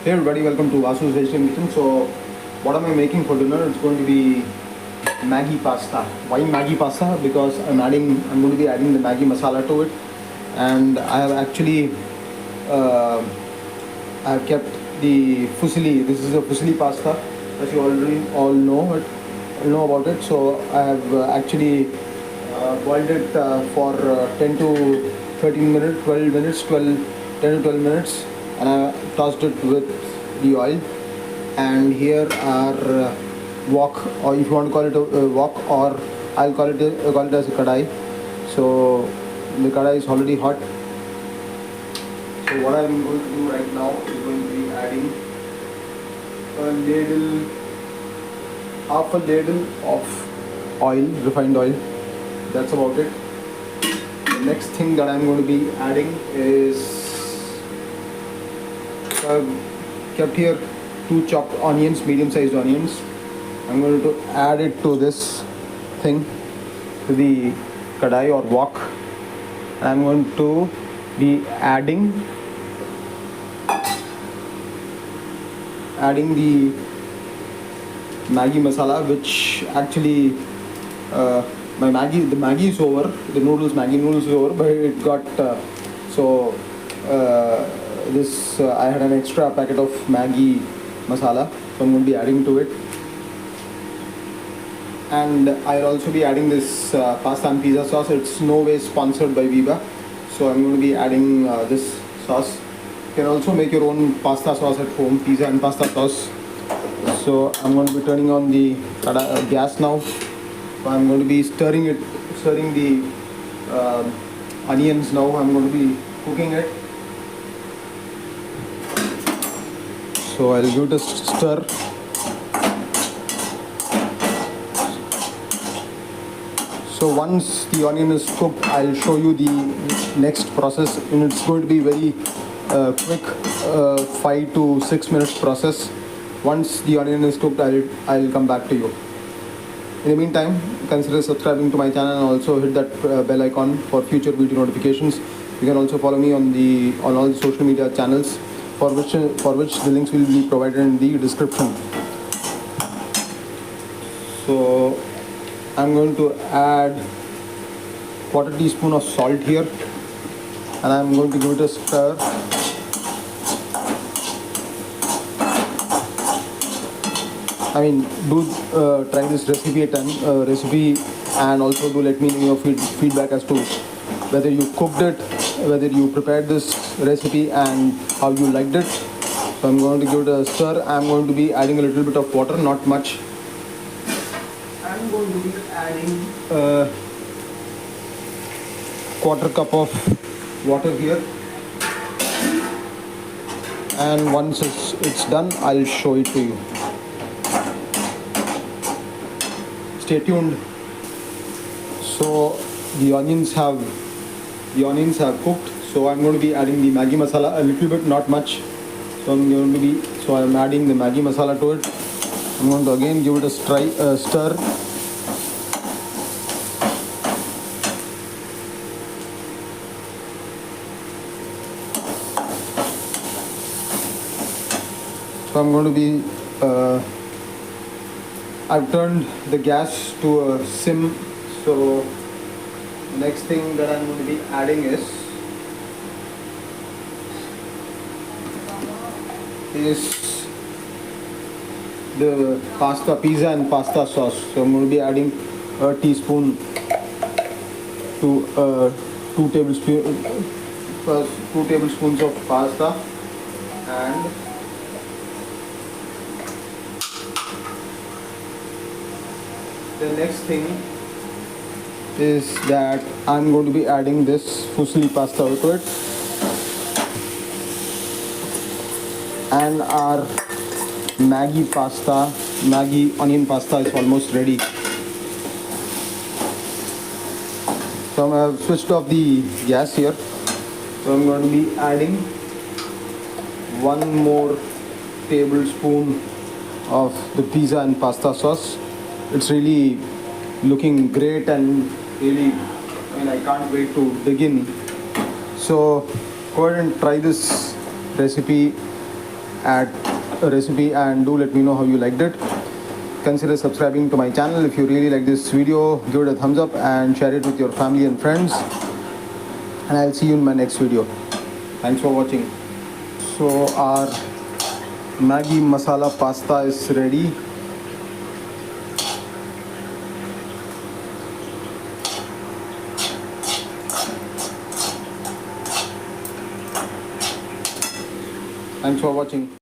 Hey everybody, welcome to Vasu's Vegetarian Kitchen. So, what am I making for dinner? It's going to be Maggi pasta. Why Maggi pasta? Because I'm going to be adding the Maggi masala to it, and I have actually, uh, I have kept the Fusili. This is a Fusili pasta, as you already all know about it. So I have actually boiled it for 10 to 13 minutes, 12 minutes, 10 to 12 minutes, and I tossed it with the oil. And here are wok, or if you want to call it a wok, or I'll call it as a kadai. So the kadai is already hot. So what I'm going to do right now is going to be adding a ladle, half a ladle of oil, refined oil. That's about it. The next thing that I'm going to be adding is I've kept here 2 chopped onions, medium-sized onions. I'm going to add it to this thing, to the kadai or wok. And I'm going to be adding the Maggi masala, which actually the Maggi is over, the Maggi noodles is over, but it got I had an extra packet of Maggi masala, so I'm going to be adding to it. And I'll also be adding this pasta and pizza sauce. It's no way sponsored by Viva, so I'm going to be adding this sauce. You can also make your own pasta sauce at home, pizza and pasta sauce. So I'm going to be turning on the gas now. So I'm going to be stirring the onions now. I'm going to be cooking it. So I'll give it a stir. So once the onion is cooked, I'll show you the next process, and it's going to be very quick, 5 to 6 minutes process. Once the onion is cooked, I'll come back to you. In the meantime, consider subscribing to my channel and also hit that bell icon for future video notifications. You can also follow me on all the social media channels, for which the links will be provided in the description. So I'm going to add 1/4 teaspoon of salt here, and I'm going to give it a stir. I mean, do try this recipe and also do let me know your feedback as to whether you cooked it, whether you prepared this recipe, and how you liked it. So I'm going to give it a stir. I'm going to be adding a little bit of water, not much. I'm going to be adding a 1/4 cup of water here. And once it's done, I'll show it to you. Stay tuned. So the onions have cooked. So I'm going to be adding the Maggi masala a little bit, not much. So I'm adding the Maggi masala to it. I'm going to again give it a stir. So I'm going to be I've turned the gas to a sim. So next thing that I'm going to be adding is the pizza and pasta sauce. So I'm going to be adding a teaspoon to 2 tablespoons of pasta, and the next thing is that I'm going to be adding this Fusili pasta to it, and our Maggi onion pasta is almost ready. So I've switched off the gas here. So I'm going to be adding 1 more tablespoon of the pizza and pasta sauce. It's really looking great, and really, I can't wait to begin. So go ahead and try this recipe at a recipe, and do let me know how you liked it. Consider subscribing to my channel. If you really like this video, give it a thumbs up and share it with your family and friends. And I'll see you in my next video. Thanks for watching. So our Maggi masala pasta is ready. Thanks for watching.